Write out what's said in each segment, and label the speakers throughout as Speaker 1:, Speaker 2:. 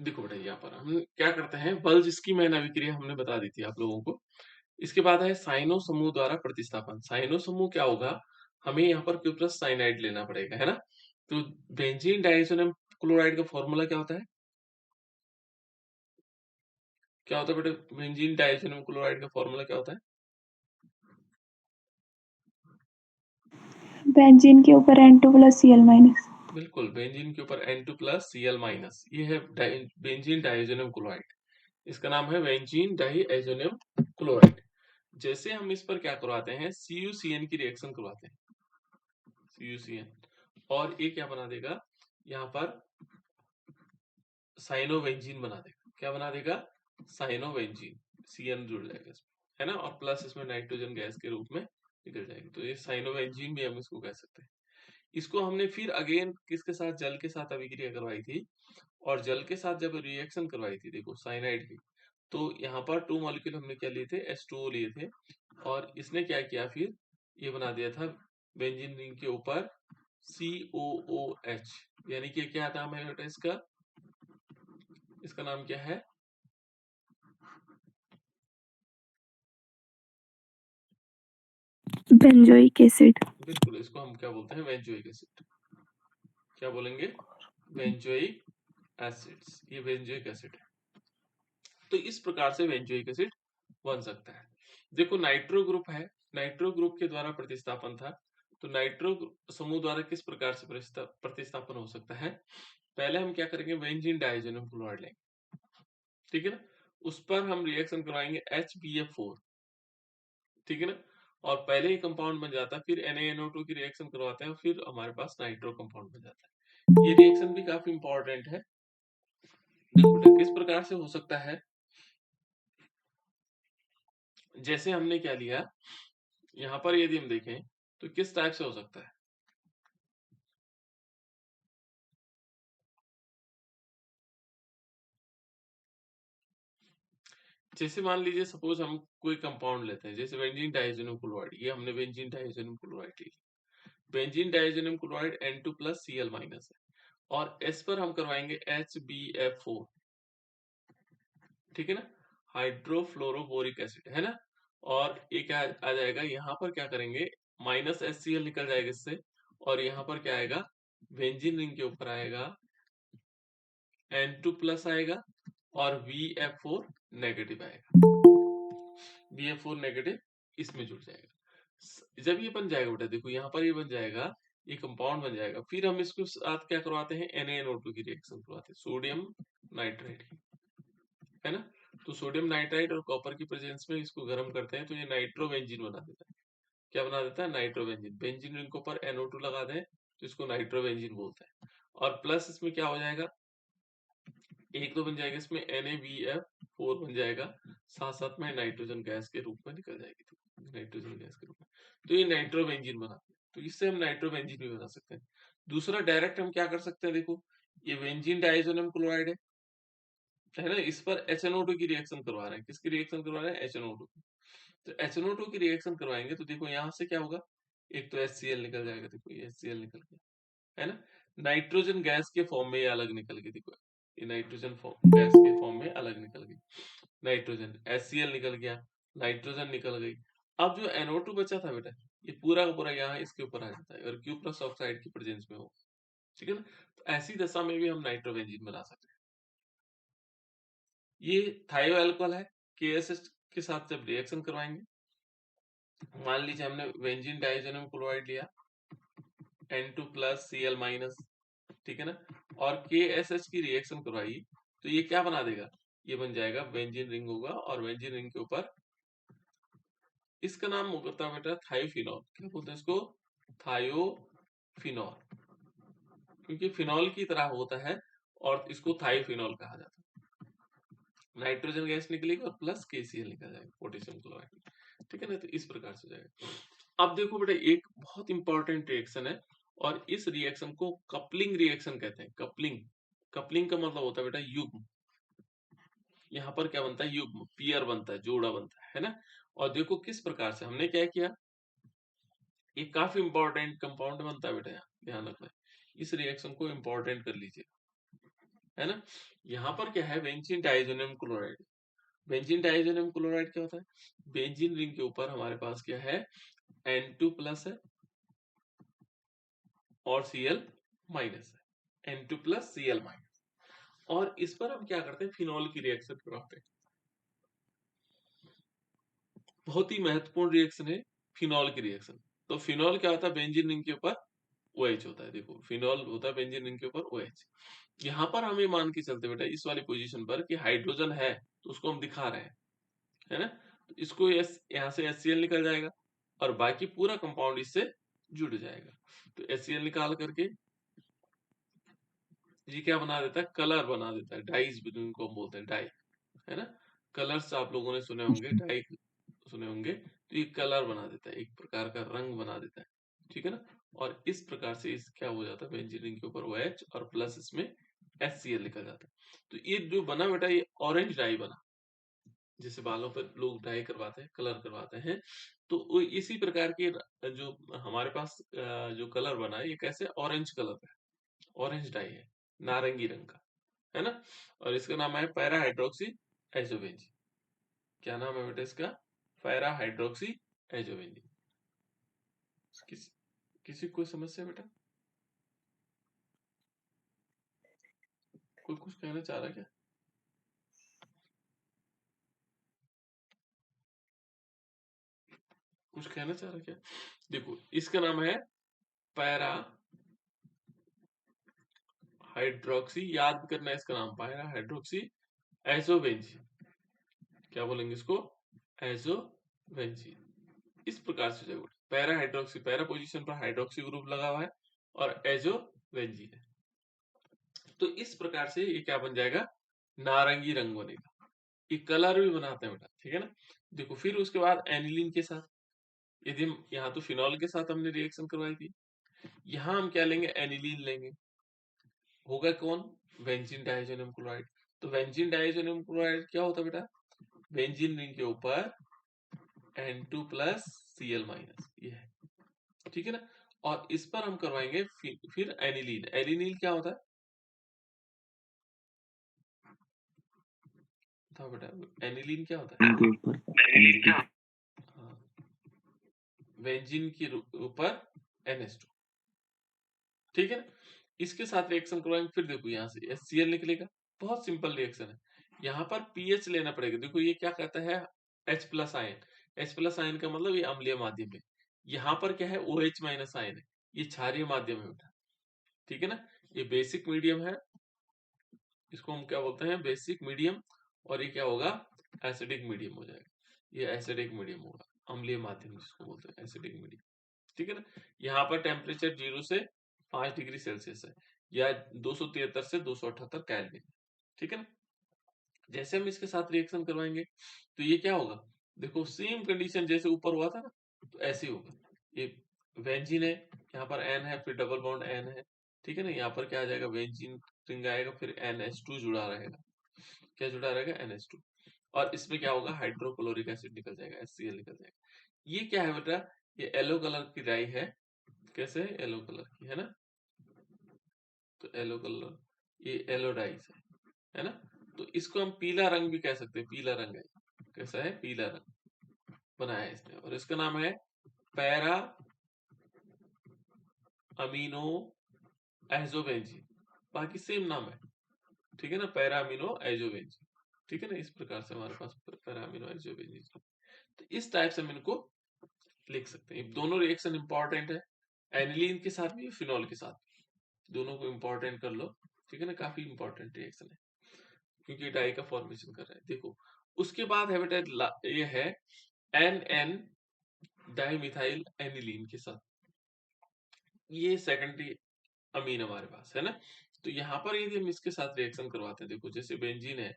Speaker 1: देखो बेटा यहाँ पर हम क्या करते हैं, वल्ज की मैन अभिक्रिया हमने बता दी थी आप लोगों को। इसके बाद है साइनो समूह द्वारा प्रतिस्थापन। साइनो समूह क्या होगा, हमें यहाँ पर क्यू प्लस साइनाइड लेना पड़ेगा, है ना। तो बेंजीन डाइसोनियम क्लोराइड का फॉर्मूला क्या होता है, क्या होता है बेटा, बेंजीन डाइसोनियम क्लोराइड का फॉर्मूला क्या होता है?
Speaker 2: बेंजीन के ऊपर N2+Cl-।
Speaker 1: बिल्कुल, बेंजीन के ऊपर N2+Cl-, ये है बेंजीन डाइसोनियम क्लोराइड। इसका नाम है बेंजीन डाइसोनियम क्लोराइड। जैसे हम इस पर क्या करवाते हैं, CuCN की रिएक्शन करवाते हैं, CuCN, और ये क्या बना देगा, यहाँ पर साइनोबेंजीन बना देगा। क्या बना देगा, साइनोबेंजीन, CN जुड़ जाएगा इसमें, है ना, और प्लस इसमें नाइट्रोजन गैस के रूप में निकल जाएगी। तो ये साइनोबेंजीन भी हम इसको कह सकते हैं। इसको हमने फिर अगेन किसके साथ, जल के साथ अभिक्रिया करवाई थी, और जल के साथ जब रिएक्शन करवाई थी, देखो साइनाइड की, तो यहाँ पर 2 मॉलिक्यूल हमने क्या लिए थे, H2O लिए थे, और इसने क्या किया फिर, ये बना दिया था बेंजीन रिंग के ऊपर COOH, यानी कि क्या नाम है बेटा इसका, इसका नाम क्या है,
Speaker 2: बेंजोइक एसिड।
Speaker 1: बिल्कुल, इसको हम क्या बोलते हैं, बेंजोइक एसिड। क्या बोलेंगे, बेंजोइक एसिड्स, ये बेंजोइक एसिड है। तो इस प्रकार से बेंजोइक एसिड बन सकता है। देखो नाइट्रो ग्रुप है, नाइट्रो ग्रुप के द्वारा प्रतिस्थापन था, तो नाइट्रो समूह द्वारा किस प्रकार से प्रतिस्थापन हो सकता है, पहले हम क्या करेंगे, बेंजीन डाइसोनियम क्लोराइड लेंगे, ठीक है ना, उस पर हम रिएक्शन करवाएंगे HBF4, ठीक है ना, और पहले ही कंपाउंड बन जाता है, फिर NaNO2 की रिएक्शन करवाते हैं, फिर हमारे पास नाइट्रो कंपाउंड बन जाता है। ये रिएक्शन भी काफी इंपॉर्टेंट है। देखो बेटा किस प्रकार से हो सकता है, जैसे हमने क्या लिया, यहाँ पर यदि हम देखें तो किस टाइप से हो सकता है, जैसे मान लीजिए सपोज हम कोई कंपाउंड लेते हैं, जैसे बेंजीन डाइसोनियम क्लोराइड, ये हमने बेंजीन डाइसोनियम क्लोराइड ली, बेंजीन डाइसोनियम क्लोराइड N2+Cl- है, और S पर हम करवाएंगे HBF4, ठीक है ना, हाइड्रोफ्लोरोबोरिक एसिड, है ना, और ये क्या आ जाएगा, यहाँ पर क्या करेंगे, -HCl निकल जाएगा इससे, और यहाँ पर क्या आएगा, बेंजीन रिंग के ऊपर आएगा N2+ आएगा, और VF4 नेगेटिव आएगा, VF4 नेगेटिव इसमें जुड़ जाएगा। जब ये बन जाएगा बेटा, देखो यहाँ पर ये बन जाएगा, ये कंपाउंड बन जाएगा, फिर हम इसको साथ क्या करवाते हैं, NaNO2 की रिएक्शन करवाते हैं, सोडियम नाइट्राइड की, है ना। तो सोडियम नाइट्राइड और कॉपर की प्रेजेंस में इसको गर्म करते हैं, तो ये नाइट्रोबेंजीन बना देता है। क्या बना देता है, नाइट्रोबेंजीन। बेंजीन रिंग के ऊपर NO2 लगा दें तो इसको नाइट्रोबेंजीन बोलते हैं, और प्लस इसमें क्या हो जाएगा, एक तो बन जाएगा इसमें NaBF4 बन जाएगा, साथ साथ में नाइट्रोजन गैस के रूप में निकल जाएगी, तो नाइट्रोजन गैस के रूप में, तो ये नाइट्रोबेंजीन बनाते हैं, तो इससे हम नाइट्रोबेंजीन भी बना सकते हैं। दूसरा डायरेक्ट हम क्या कर सकते हैं, देखो ये बेंजीन डाइसोनियम क्लोराइड है ना, इस पर HNO2 की रिएक्शन करवा रहे हैं, किसकी रिएक्शन करवा रहे हैं, HNO2 की। तो HNO2 की रिएक्शन करवाएंगे तो देखो यहाँ से क्या होगा, एक तो HCl निकल जाएगा, देखो ये HCl निकल गया, है ना, नाइट्रोजन गैस के फॉर्म में ये अलग निकल गई, देखो ये नाइट्रोजन गैस के फॉर्म में अलग निकल गई, नाइट्रोजन HCl निकल गया, नाइट्रोजन निकल गई। अब जो NO2 बचा था बेटा, ये पूरा का पूरा यहाँ इसके ऊपर आ जाता है, और Q प्लस ऑक्साइड की प्रेजेंस में हो, ठीक है ना, तो ऐसी दशा में भी हम नाइट्रोबेंजीन बना सकते हैं। ये थायो अल्कोहल है, KSH के साथ जब रिएक्शन करवाएंगे, मान लीजिए हमने बेंजीन डाइसोनियम क्लोराइड लिया N2+Cl-, ठीक है ना, और KSH की रिएक्शन करवाई, तो ये क्या बना देगा, ये बन जाएगा बेंजीन रिंग होगा, और बेंजीन रिंग के ऊपर इसका नाम होता है बेटा थायोफिनॉल। क्या बोलते हैं इसको, थायोफिनॉल, क्योंकि फिनॉल की तरह होता है, और इसको थायोफिनॉल कहा जाता है। नाइट्रोजन गैस निकलेगी और प्लस KCl निकल जाएगा, पोटेशियम क्लोराइड, ठीक है ना, तो इस प्रकार से जाएगा। अब देखो बेटा एक बहुत इंपॉर्टेंट रिएक्शन है, और इस रिएक्शन को कपलिंग रिएक्शन कहते हैं। कपलिंग, कपलिंग का मतलब होता है बेटा युग्म। यहाँ पर क्या बनता है, युग्म, पियर बनता है, जोड़ा बनता है ना। और देखो किस प्रकार से हमने क्या किया, ये काफी इंपॉर्टेंट कंपाउंड बनता है बेटा, यहाँ ध्यान रखना है, इस रिएक्शन को इंपॉर्टेंट कर लीजिए। है ना। यहाँ पर क्या है, benzene diazonium chloride. Benzene diazonium chloride क्या होता है, बेंजीन रिंग के ऊपर हमारे पास क्या है, N2 प्लस है और Cl माइनस है, N2 प्लस Cl माइनस। और इस पर हम क्या करते हैं, फिनॉल की रिएक्शन करवाते हैं। बहुत ही महत्वपूर्ण रिएक्शन है फिनॉल की रिएक्शन। तो फिनॉल क्या होता है, बेंजीन रिंग के ऊपर OH होता है। देखो फिनॉल होता है बेंजीन रिंग के ऊपर OH। यहाँ पर हम ये मान के चलते बेटा इस वाली पोजीशन पर कि हाइड्रोजन है, तो उसको हम दिखा रहे हैं, है ना। तो इसको यहाँ से HCl निकल जाएगा और बाकी पूरा कंपाउंड इससे जुड़ जाएगा। तो HCl निकाल करके ये क्या बना देता है, कलर बना देता है, डाइज को हम बोलते हैं डाई, है ना। कलर्स आप लोगों ने सुने होंगे, डाई सुने होंगे। तो ये कलर बना देता है, एक प्रकार का रंग बना देता है, ठीक है ना। और इस प्रकार से इस क्या हो जाता है, बेंजीन रिंग के ऊपर OH और प्लस इसमें HCl निकल जाता है। तो ये जो बना बेटा, ये ऑरेंज डाई बना, जैसे बालों पर लोग डाई करवाते हैं, कलर करवाते हैं। तो वो इसी प्रकार के जो हमारे पास जो कलर बना है, ये कैसे, ऑरेंज कलर है, ऑरेंज डाई है, नारंगी रंग का, है ना। और इसका नाम है पैरा हाइड्रोक्सी एजोबेंजीन। क्या नाम है बेटा इसका, पैरा हाइड्रोक्सी एजोबेंजीन। किसी को कोई समस्या बेटा, कोई कुछ कहना चाह रहा है क्या? कुछ कहना चाह रहा है क्या? देखो इसका नाम है पैरा हाइड्रोक्सी, याद करना है इसका नाम, पैरा हाइड्रोक्सी एजोबेंजीन। क्या बोलेंगे इसको, एजोबेंजीन। इस प्रकार से जरूर, पैरा हाइड्रोक्सी, पैरा पोजीशन पर हाइड्रोक्सी ग्रुप लगा हुआ है और एजोबेंजीन है। तो इस प्रकार से ये क्या बन जाएगा, नारंगी रंग बनेगा। ये कलर भी बनाते हैं बेटा, ठीक है ना। देखो फिर उसके बाद एनिलीन के साथ, यदि हम यहाँ तो फिनॉल के साथ हमने रिएक्शन करवाई थी, यहाँ हम क्या लेंगे, एनिलीन लेंगे। होगा कौन, बेंजीन डाइजोनियम क्लोराइड। तो बेंजीन डाइजोनियम क्लोराइड क्या होता है बेटा, बेंजीन रिंग के ऊपर N2 प्लस Cl माइनस, ये है, ठीक है ना। और इस पर हम करवाएंगे फिर एनिलीन। एनिलीन क्या होता है, था बेटा, एनिलीन क्या होता है, हाँ, बेंजीन के ऊपर NH2, ठीक है ना। इसके साथ रिएक्शन करवाएंगे, फिर देखो यहाँ से HCl निकलेगा। बहुत सिंपल रिएक्शन है। यहाँ पर pH लेना पड़ेगा। देखो ये क्या कहता है, H plus ion. H plus ion का मतलब ये अम्लीय माध्यम है। यहाँ पर क्या है, OH माइनस आयन है, ये क्षारीय माध्यम है बेटा, ठीक है ना। ये बेसिक मीडियम है, इसको हम क्या बोलते हैं, बेसिक मीडियम। और ये क्या होगा, एसिडिक मीडियम हो जाएगा। ये एसिडिक मीडियम होगा, अम्लीय माध्यम जिसको बोलते हैं एसिडिक मीडियम, ठीक है ना। यहाँ पर टेम्परेचर 0 से 5 डिग्री सेल्सियस है, या 273 से 278 केल्विन, ठीक है ना। जैसे हम इसके साथ रिएक्शन करवाएंगे तो ये क्या होगा, देखो सेम कंडीशन जैसे ऊपर हुआ था ना, तो ऐसे ही होगा। ये बेंजीन है, यहाँ पर N है, फिर डबल बॉन्ड N है, ठीक है ना। यहाँ पर क्या आ जाएगा, बेंजीन रिंग आएगा, फिर NH2 जुड़ा रहेगा। क्या जुड़ा रहेगा, NH2। और इसमें क्या होगा, हाइड्रोक्लोरिक एसिड निकल जाएगा, HCl निकल जाएगा। ये क्या है बेटा, ये येलो कलर की डाई है। कैसे है, येलो कलर की, है ना। तो येलो कलर, ये येलो डाइस है ना। तो इसको हम पीला रंग भी कह सकते हैं, पीला रंग है, कैसा है, पीला रंग बनाया है इसने। और इसका नाम है पैरा अमीनो एजोबेंजीन। बाकी सेम नाम है, ठीक है ना, पैरा अमीनो एजोबेंजीन, ठीक है ना। इस प्रकार से हमारे पास पैरा अमीनो एजोबेंजीन। तो इस टाइप से हम इनको लिख सकते हैं। दोनों रिएक्शन इंपॉर्टेंट है, एनिलीन के साथ भी, फिनॉल के साथ भी, दोनों को इंपॉर्टेंट कर लो, ठीक है ना। काफी इंपॉर्टेंट रिएक्शन है, क्योंकि डाई का फॉर्मेशन कर रहा है। देखो उसके बाद है बेटा, ये है NN डाइमिथाइल एनिलीन के साथ, ये सेकेंडरी अमीन हमारे पास है ना। तो यहाँ पर यदि हम इसके साथ रिएक्शन करवाते हैं, देखो जैसे बेंजीन है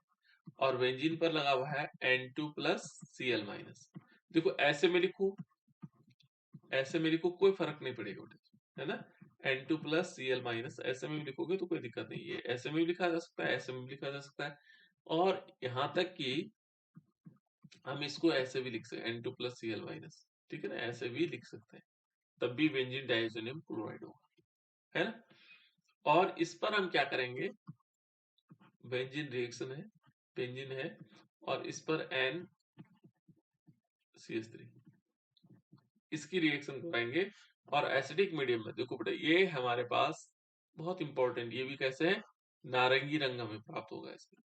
Speaker 1: और बेंजीन पर लगा हुआ है N2 प्लस Cl माइनस। देखो ऐसे में लिखू, ऐसे में लिखो, कोई फर्क नहीं पड़ेगा बेटा, है ना। N2 प्लस Cl माइनस ऐसे में भी लिखोगे तो कोई दिक्कत नहीं है, ऐसे में भी लिखा जा सकता है, ऐसे में भी लिखा जा सकता है। और यहाँ तक कि हम इसको ऐसे भी लिख सकते हैं, N2 प्लस Cl माइनस, ठीक है ना, ऐसे भी लिख सकते हैं, तब भी बेंजीन डाइसोनियम क्लोराइड होगा, है ना। और इस पर हम क्या करेंगे, बेंजीन रिएक्शन है, बेंजीन है और इस पर NCH3 इसकी रिएक्शन कराएंगे और एसिडिक मीडियम में देखो बेटा ये हमारे पास बहुत इंपॉर्टेंट, ये भी कैसे है, नारंगी रंग हमें प्राप्त होगा। इसमें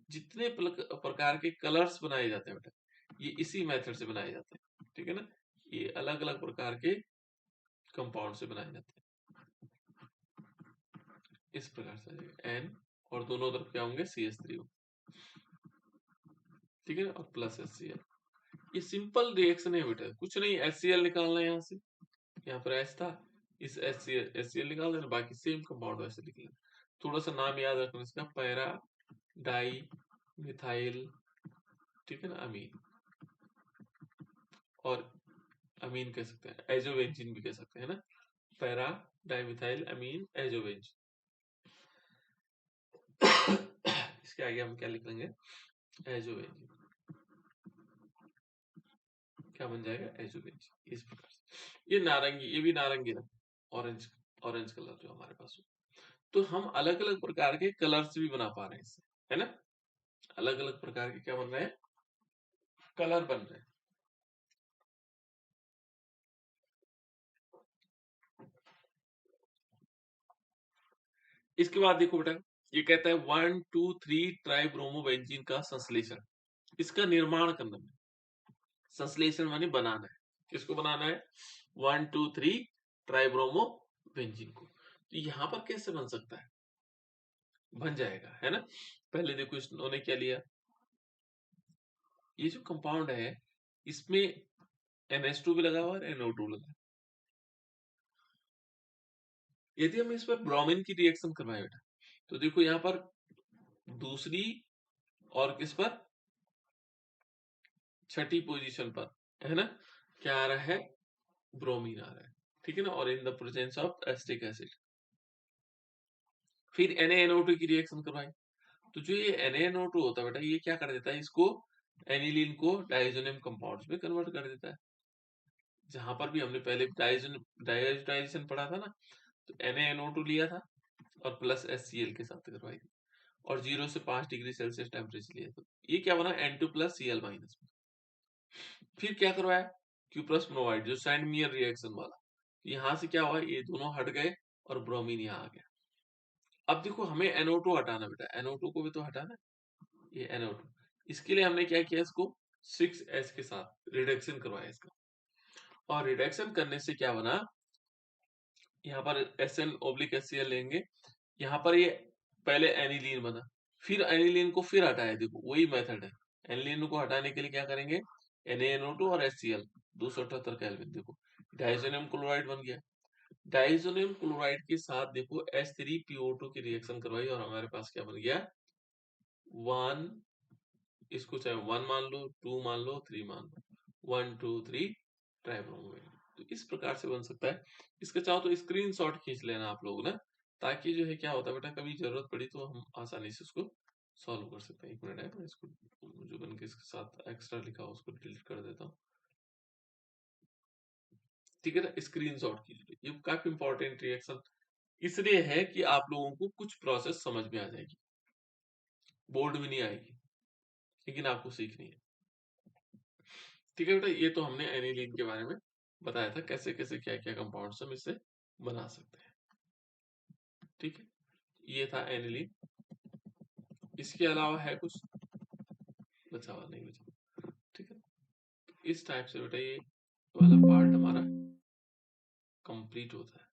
Speaker 1: जितने प्रकार के कलर्स बनाए जाते हैं बेटा ये इसी मेथड से बनाए जाते हैं, ठीक है ना। ये अलग अलग प्रकार के कंपाउंड से बनाए जाते हैं। इस प्रकार से N और दोनों तरफ क्या होंगे CH3 ठीक है, और प्लस HCl। ये सिंपल रिएक्शन है बेटा, कुछ नहीं, HCl निकालना है यहाँ से, यहाँ पर H था, इस HCl निकाल देना, बाकी सेम कंपाउंड वैसे लिख लेना। थोड़ा सा नाम याद रखना इसका, पैरा डाई मिथाइल, ठीक है ना, अमीन, और अमीन कह सकते हैं, एजोवेंजिन भी कह सकते हैं ना, पैरा डाइमिथाइल अमीन एजोवेंजिन। इसके आगे हम क्या लिख लेंगे, एजोवेंजिन, क्या बन जाएगा, एजोवेंजिन। इस प्रकार से ये नारंगी, ये भी नारंगी रंग, ऑरेंज, ऑरेंज कलर जो हमारे पास हो। तो हम अलग अलग प्रकार के कलर्स भी बना पा रहे हैं इससे, है ना, अलग अलग प्रकार के क्या बन रहे हैं, कलर बन रहे हैं। इसके बाद देखो बेटा ये कहता है 1,2,3 ट्राइब्रोमोबेंजीन का संश्लेषण, इसका निर्माण करना है, संश्लेषण माने बनाना है, किसको बनाना है, 1,2,3 ट्राइब्रोमोबेंजीन को। तो यहां पर कैसे बन सकता है, बन जाएगा, है ना। पहले देखो इन्होंने क्या लिया, ये जो कंपाउंड है इसमें NH2 भी लगा हुआ है, NO2 लगा है। यदि हम इस पर ब्रोमीन की रिएक्शन करवाएं बेटा, तो देखो यहाँ पर दूसरी और किस पर, छठी पोजीशन पर, है ना, क्या आ रहा है, ब्रोमीन आ रहा है, ठीक है ना, और in the presence of acetic acid. फिर NaNO2 की रिएक्शन करवाई, तो जो ये NaNO2 होता है बेटा ये क्या कर देता है, इसको एनिलीन को डाइजोनियम कंपाउंड्स में कन्वर्ट कर देता है। जहां पर भी हमने पहले डाइजोटाइजेशन पढ़ा था ना, तो NaNO2 लिया था और प्लस HCl के साथ करवाई थी, और 0 से 5 डिग्री सेल्सियस टेम्परेचर लिया था, ये क्या बना, N2 प्लस Cl माइनस। फिर क्या करवाया, क्यूप्रस ब्रोमाइड, जो सैंडमियर रिएक्शन वाला, यहां से क्या हुआ, ये दोनों हट गए और ब्रोमीन यहाँ आ गया। अब देखो हमें NO2 हटाना बेटा, NO2 को भी तो हटाना है, ये NO2, इसके लिए हमने क्या किया, इसको 6S के साथ रिडक्शन करवाया इसका, और रिडक्शन करने से क्या बना, यहाँ पर SN/HCl लेंगे, यहाँ पर ये पहले एनिलीन बना, फिर एनिलीन को फिर हटाया, देखो वही मेथड है, एनिलीन को हटाने के लिए क्या करेंगे, NaNO2 और HCl 278 केल्विन, देखो डाइजोनियम क्लोराइड बन गया। डाइजोनियम क्लोराइड के साथ देखो H3PO2 की रिएक्शन करवाई और हमारे पास क्या बन गया, 1, इसको चाहे 1 मान लो, 2 मान लो, 3 मान लो, 1, 2, 3 ट्राइब्रोमोवेन। तो इस प्रकार से बन सकता है। इसका चाहो तो स्क्रीनशॉट खींच लेना आप लोग ना, ताकि जो है क्या होता है बेटा, कभी जरूरत पड़ी तो हम आसानी से उसको सॉल्व कर सकते हैं। 1 मिनट है, मैं इसको जो बन के इसके साथ एक्स्ट्रा लिखा हो उसको डिलीट कर देता हूँ, ठीक है ना। स्क्रीनशॉट कीजिए, ये काफी इंपॉर्टेंट रिएक्शन इसलिए है कि आप लोगों को कुछ प्रोसेस समझ में आ जाएगी, बोर्ड में नहीं आएगी, लेकिन आपको सीखनी है, ठीक है बेटा। ये तो हमने एनिलीन के बारे में बताया था, कैसे कैसे क्या क्या कंपाउंड्स हम इससे बना सकते हैं, ठीक है। ये था एनिलीन, इसके अलावा है कुछ बचा हुआ, नहीं बचा, ठीक है। इस टाइप से बेटा ये वाला पार्ट हमारा कंप्लीट होता है।